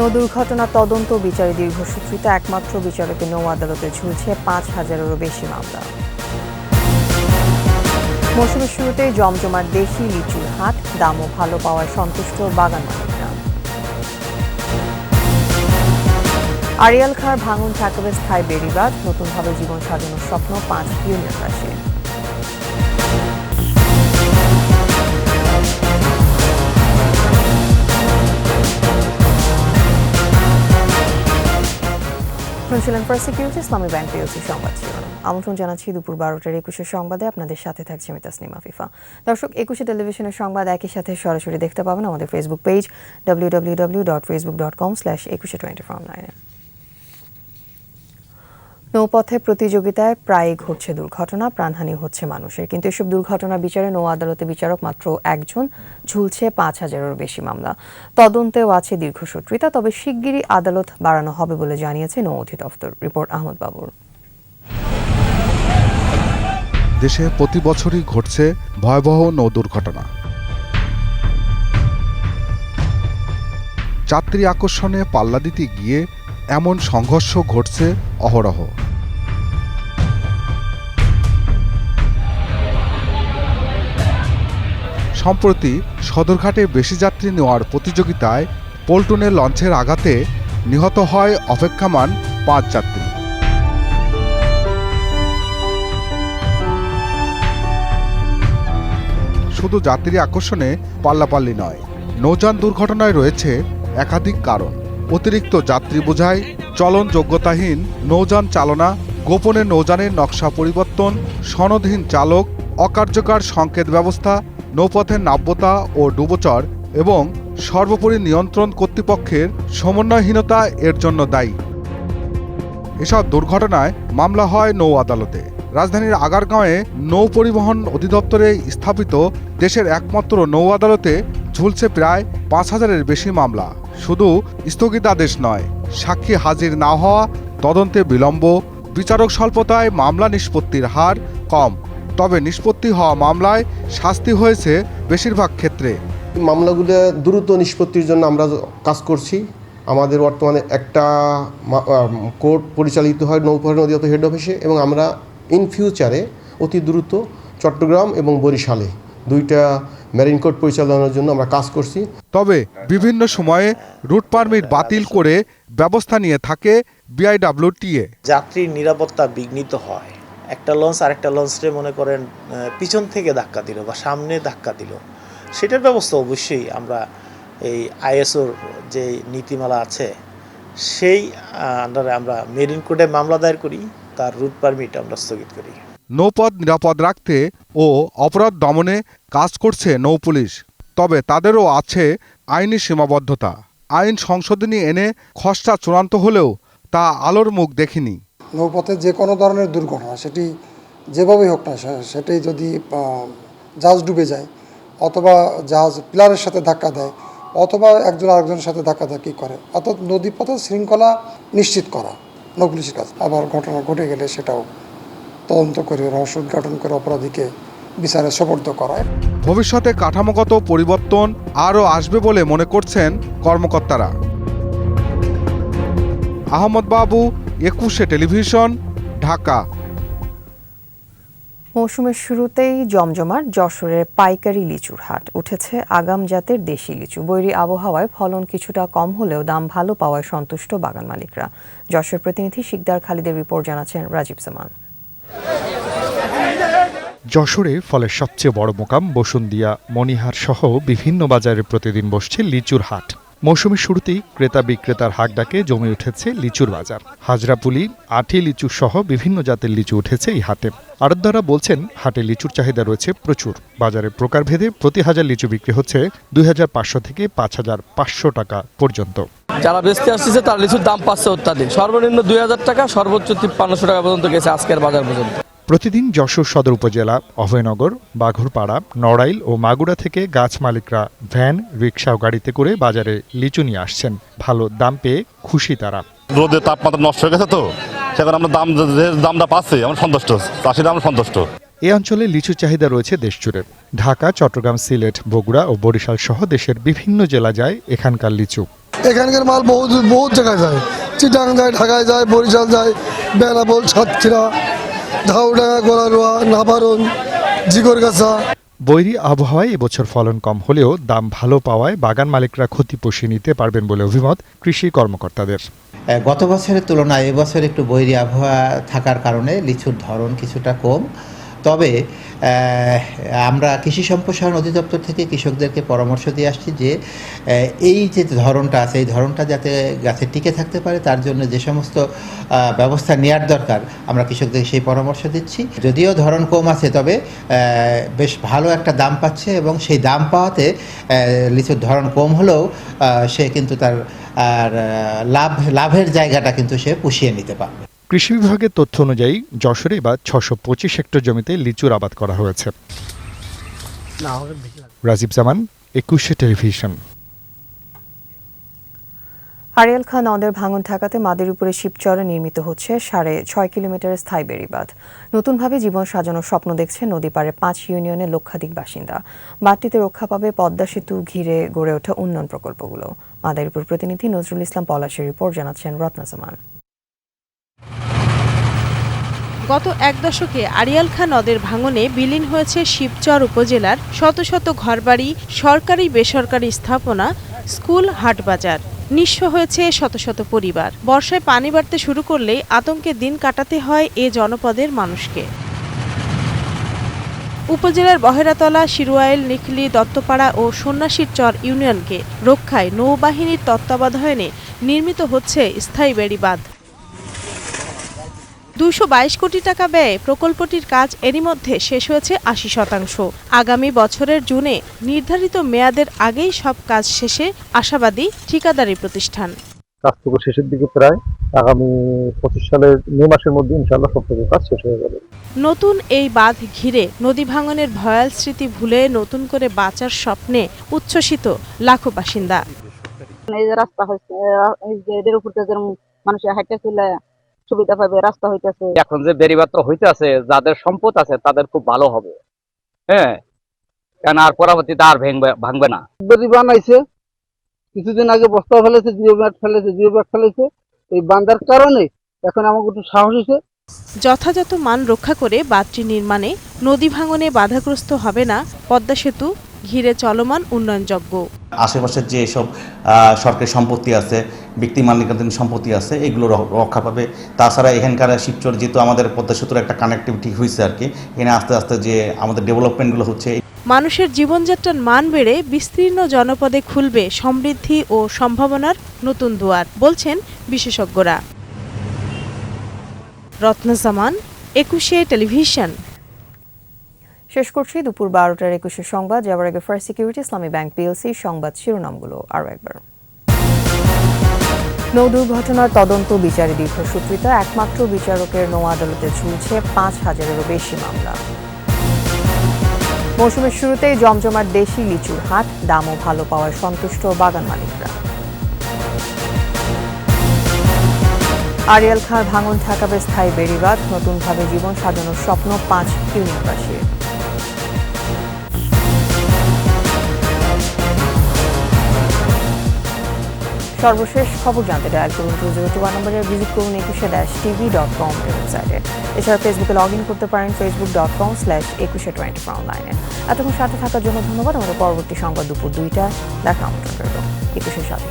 নৌ দুর্ঘটনা তদন্ত বিচারে দীর্ঘসূত্রিতা, একমাত্র বিচারকের নৌ আদালতে ঝুলছে ৫,০০০-এরও বেশি মামলা। মৌসুমের শুরুতেই জমজমাট দেশি লিচুর হাট, দামও ভালো পাওয়ায় সন্তুষ্ট বাগান মালিকরা। আড়িয়াল খাঁর ভাঙন ঠেকাবে স্থায়ী বেড়িবাঁধ, নতুনভাবে জীবন সাজানোর স্বপ্ন ৫ ইউনিয়নবাসী। শুনছিলেন ফার্স্ট সিকিউরিটি ইসলামী ব্যাংক পিএলসি সংবাদ শিরোনাম। আমন্ত্রণ জানাচ্ছি দুপুর ১২টার ২১ সংবাদে। আপনাদের সাথে থাকছে আমি তাসনিম আফিফা। দর্শক, ২১ টেলিভিশনের সংবাদ একই সাথে সরাসরি দেখতে পাবেন আমাদের ফেসবুক পেজ www.facebook.com/2124/9। নৌপথে প্রতিযোগিতায় প্রায়ই ঘটছে দুর্ঘটনা, প্রাণহানি হচ্ছে মানুষের, কিন্তু এসব দুর্ঘটনা বিচারে নৌ আদালতে বিচারক মাত্র একজন, ঝুলছে ৫,০০০-এরও বেশি মামলা। তদন্তেও আছে দীর্ঘসূত্রিতা, তবে শিগগিরই আদালত বাড়ানো হবে বলে জানিয়েছে নৌ অধিদপ্তর। রিপোর্ট আহমদ বাবুর। দেশে প্রতি বছরই ঘটছে ভয়াবহ নৌ দুর্ঘটনা। যাত্রী আকর্ষণে পাল্লা দিতে গিয়ে এমন সংঘর্ষ ঘটছে অহরহ। সম্প্রতি সদরঘাটে বেশি যাত্রী নেওয়ার প্রতিযোগিতায় পল্টনের লঞ্চের আঘাতে নিহত হয় অপেক্ষামান ৫ যাত্রী। শুধু যাত্রী আকর্ষণে পাল্লাপাল্লি নয়, নৌযান দুর্ঘটনায় রয়েছে একাধিক কারণ। অতিরিক্ত যাত্রী বোঝাই, চলন যোগ্যতাহীন নৌযান চালনা, গোপনে নৌযানের নকশা পরিবর্তন, সনদহীন চালক, অকার্যকর সংকেত ব্যবস্থা, নৌপথের নাব্যতা ও ডুবোচর এবং সর্বোপরি নিয়ন্ত্রণ কর্তৃপক্ষের সমন্বয়হীনতা এর জন্য দায়ী। এসব দুর্ঘটনায় মামলা হয় নৌ আদালতে। রাজধানীর আগারগাঁওয়ে নৌ পরিবহন অধিদপ্তরে স্থাপিত দেশের একমাত্র নৌ আদালতে ঝুলছে প্রায় ৫,০০০-এর বেশি মামলা। শুধু স্থগিতাদেশ নয়, সাক্ষী হাজির না হওয়া, তদন্তে বিলম্ব, বিচারক স্বল্পতায় মামলা নিষ্পত্তির হার কম। তবে নিষ্পত্তি হওয়া মামলায় শাস্তি হয়েছে বেশিরভাগ ক্ষেত্রে। মামলাগুলো দ্রুত নিষ্পত্তির জন্য আমরা কাজ করছি। আমাদের বর্তমানে একটা কোর্ট পরিচালিত হয় নৌপরিবহন অধিদপ্তর হেড অফিসে, এবং আমরা ইন ফিউচারে অতি দ্রুত চট্টগ্রাম এবং বরিশালে 2টা মেরিন কোর্ট পরিচালনার জন্য আমরা কাজ করছি। তবে বিভিন্ন সময়ে রুট পারমিট বাতিল করে ব্যবস্থা নিয়ে থাকে বিআইডব্লিউটিএ। যাত্রীর নিরাপত্তা বিঘ্নিত হয়। একটা লঞ্চ আরেকটা লঞ্চে মনে করেন পিছন থেকে ধাক্কা দিল বা সামনে ধাক্কা দিল, সেটার ব্যবস্থা অবশ্যই আমরা এই আইএসওর যে নীতিমালা আছে সেই আন্ডারে আমরা মেরিন কোর্টে মামলা দায়ের করি, তার রুট পারমিট আমরা স্থগিত করি। নৌপথ নিরাপদ রাখতে ও অপরাধ দমনে কাজ করছে নৌ পুলিশ, তবে তাদেরও আছে আইনি সীমাবদ্ধতা। আইন সংশোধনী এনে খসড়া চূড়ান্ত হলেও তা আলোর মুখ দেখেনি। নৌপথে যে কোনো ধরনের দুর্ঘটনা, সেটি যেভাবেই হোক না, সেটি যদি জাহাজ ডুবে যায় অথবা জাহাজ পিলারের সাথে ধাক্কা দেয় অথবা একজন আরেকজনের সাথে ধাক্কাধাক্কি করে, অর্থাৎ নদীপথে শৃঙ্খলা নিশ্চিত করা নৌ পুলিশের কাজ। আবার ঘটনা ঘটে গেলে সেটাও তদন্ত করে রহস্য উদ্ঘাটন করে অপরাধীকে বিচারে সোপর্দ করায়। ভবিষ্যতে কাঠামোগত পরিবর্তন আরও আসবে বলে মনে করছেন কর্মকর্তারা। আহমদ বাবু, ২১ টেলিভিশন, ঢাকা। মৌসুমের শুরুতেই জমজমাট যশোরের পাইকারি লিচুর হাট, উঠেছে আগাম জাতের দেশি লিচু। বৈরী আবহাওয়ায় ফলন কিছুটা কম হলেও দাম ভালো পাওয়ায় সন্তুষ্ট বাগান মালিকরা। যশোর প্রতিনিধি শিকদার খালিদের রিপোর্ট জানাচ্ছেন রাজীব জামান। যশোরে ফলের সবচেয়ে বড় মোকাম বসুন্দিয়া, মনিহার সহ বিভিন্ন বাজারে প্রতিদিন বসছে লিচুর হাট। মৌসুমের শুরুতেই ক্রেতা বিক্রেতার হাক ডাকে জমে উঠেছে লিচুর বাজার। হাজরাপুলি, আটি লিচু সহ বিভিন্ন জাতের লিচু উঠেছে এই হাটে। আড়তদাররা বলছেন, হাটে লিচুর চাহিদা রয়েছে প্রচুর। বাজারে প্রকারভেদে প্রতি হাজার লিচু বিক্রি হচ্ছে ২,৫০০ থেকে ৫,৫০০ টাকা পর্যন্ত। যারা বেচতে আসছে তার লিচুর দাম পাচ্ছে অত্যাধিক, সর্বনিম্ন ২,০০০ টাকা, সর্বোচ্চ ৫,৫০০ টাকা পর্যন্ত গেছে আজকের বাজার পর্যন্ত। প্রতিদিন যশোর সদর উপজেলা, অভয়নগর, বাঘরপাড়া, নড়াইল ও মাগুরা থেকে গাছ মালিকরা ভ্যান, রিকশা ও গাড়িতে করে বাজারে লিচু নিয়ে আসছেন। ভালো দাম পেয়ে খুশি তারা। রোদের তাপমাত্রা নষ্ট হয়ে গেছে, তো সেখানে আমরা দামটা পাচ্ছি, আমরা সন্তুষ্ট, চাষিরা আমরা সন্তুষ্ট। এই অঞ্চলে লিচুর চাহিদা রয়েছে দেশজুড়ে। ঢাকা, চট্টগ্রাম, সিলেট, বগুড়া ও বরিশাল সহ দেশের বিভিন্ন জেলা যায় এখানকার লিচু। এখানকার মাল বহুত জায়গায় যায়, চিটাং যায়, ঢাকায় যায়, বরিশাল যায়, বেনাপোল, সাতক্ষীরা, ঢাউডাঙ্গা, গোলারোয়া, নাবারণ, জিগরগাছা। বৈরী আবহাওয়ায় এবছর ফলন কম হলেও দাম ভালো পাওয়ায় বাগান মালিকরা ক্ষতি পুষিয়ে নিতে পারবেন বলে অভিমত কৃষি কর্মকর্তাদের। গত বছরের তুলনায় এবছর একটু বৈরী আবহাওয়া থাকার কারণে লিচুর ধরন কিছুটা কম। তবে আমরা কৃষি সম্প্রসারণ অধিদপ্তর থেকে কৃষকদেরকে পরামর্শ দিয়ে আসছি যে এই যে ধরনটা আছে এই ধরনটা যাতে গাছে টিকে থাকতে পারে তার জন্য যে সমস্ত ব্যবস্থা নেওয়ার দরকার আমরা কৃষকদের সেই পরামর্শ দিচ্ছি। যদিও ধরন কম আছে তবে বেশ ভালো একটা দাম পাচ্ছে এবং সেই দাম পাওয়াতে লিচুর ধরন কম হলেও সে কিন্তু তার লাভের জায়গাটা কিন্তু সে পুষিয়ে নিতে পারবে। কৃষি বিভাগের তথ্য অনুযায়ী যশোরে এবার 625 হেক্টর জমিতে লিচুর আবাদ করা হয়েছে। রাজীব জামান, 21 টেলিভিশন। আড়িয়াল খাঁ নদের ভাঙন ঠেকাতে মাদের উপরে শিবচরে নির্মিত হচ্ছে 6.5 কিলোমিটারের স্থায়ী বেড়িবাঁধ। নতুনভাবে জীবন সাজানোর স্বপ্ন দেখছে নদী পাড়ে 5 ইউনিয়নের লক্ষাধিক বাসিন্দা। বাঁধটিতে রক্ষা পাবে পদ্মা সেতু ঘিরে গড়ে ওঠা উন্নয়ন প্রকল্পগুলো। মাদারীপুর প্রতিনিধি নজরুল ইসলাম পলাশের রিপোর্ট, জানাচ্ছেন রত্না জামান। গত এক দশকে আড়িয়াল খাঁ নদের ভাঙনে বিলীন হয়েছে শিবচর উপজেলার শত শত ঘরবাড়ি, সরকারি বেসরকারি স্থাপনা, স্কুল, হাটবাজার। নিঃস্ব হয়েছে শত শত পরিবার। বর্ষায় পানি বাড়তে শুরু করলেই আতঙ্কে দিন কাটাতে হয় এ জনপদের মানুষকে। উপজেলার বহেরাতলা, শিরুয়াইল, নিখলি, দত্তপাড়া ও সন্ন্যাসীর চর ইউনিয়নকে রক্ষায় নৌবাহিনীর তত্ত্বাবধানে নির্মিত হচ্ছে স্থায়ী বেড়িবাঁধ। 222 কোটি টাকা ব্যয়ে প্রকল্পটির কাজ এরই মধ্যে শেষ হয়েছে 80%। আগামী বছরের জুনে নির্ধারিত মেয়াদের আগেই সব কাজ শেষে আশাবাদী ঠিকাদারি প্রতিষ্ঠান। কাজ তো শেষের দিকে, প্রায় আগামী 25 সালের মে মাসের মধ্যে ইনশাআল্লাহ সবটুকু কাজ শেষ হয়ে যাবে। নতুন এই বাঁধ ঘিরে নদী ভাঙনের ভয়াল স্মৃতি ভুলে নতুন করে বাঁচার স্বপ্নে উচ্ছ্বসিত লাখো বাসিন্দা। এই যে রাস্তা হয়েছে, এদের উপর মানুষ হাঁটতে চলে সুবিধা পাবে, রাস্তা হইতেছে। এখন যে বেড়িবাঁধ হইতেছে, যাদের সম্পদ আছে তাদের খুব ভালো হবে। হ্যাঁ, কেন আর পরবর্তীতে আর ভাঙবে না। বেড়ি বানাইছে, কিছুদিন আগে বস্তা ফেলেছে, জিও ব্যাগ ফেলেছে। এই বাঁধার কারণে এখন আমাকে একটু সাহস হয়েছে। যথাযথ মান রক্ষা করে বাঁধটি নির্মাণে নদী ভাঙনে বাধাগ্রস্ত হবে না পদ্মা সেতু ঘিরে চলমান উন্নয়নযজ্ঞ। আশেপাশের যে সব সরকারি সম্পত্তি আছে, ব্যক্তি মালিকানাধীন সম্পত্তি আছে, এগুলো রক্ষা পাবে। তাছাড়া এখানকার শিবচর যেহেতু আমাদের পদ্মা সেতুর একটা কানেক্টিভিটি হয়েছে আর কি, এখানে আস্তে আস্তে যে আমাদের ডেভেলপমেন্টগুলো হচ্ছে, মানুষের জীবনযাত্রার মান বেড়ে বিস্তীর্ণ জনপদে খুলবে সমৃদ্ধি ও সম্ভাবনার নতুন দুয়ার, বলছেন বিশেষজ্ঞরা। রত্না জামান, 21 টেলিভিশন। শেষ করছি দুপুর 12টার 21 সংবাদ। যাওয়ার আগে ফার্স্ট সিকিউরিটি ইসলামী ব্যাংক পিএলসি সংবাদ শিরোনামগুলো আরও একবার। নৌ দুর্ঘটনার তদন্ত বিচারে দীর্ঘসূত্রিতা, একমাত্র বিচারকের নৌ আদালতে ঝুলছে 5,000-এরও বেশি মামলা। মৌসুমের শুরুতেই জমজমাট দেশি লিচুর হাট, দামও ভালো পাওয়ায় সন্তুষ্ট বাগান মালিকরা। আড়িয়াল খাঁর ভাঙন ঠেকাবে স্থায়ী বেড়িবাঁধ, নতুনভাবে জীবন সাজানোর স্বপ্ন 5 ইউনিয়নবাসীর। সর্বশেষ খবর জানতে ডায়াল করুন 2021 নম্বরে, ভিজিট করুন 21-tv.com ওয়েবসাইটে। এছাড়া ফেসবুকে লগ ইন করতে পারেন facebook.com/2124 অনলাইনে। এতক্ষণ সাথে থাকার জন্য ধন্যবাদ। আমাদের পরবর্তী সংবাদ দুপুর 2টায় দেখা আমন্ত্রণ রইল। 21-এর সাথে।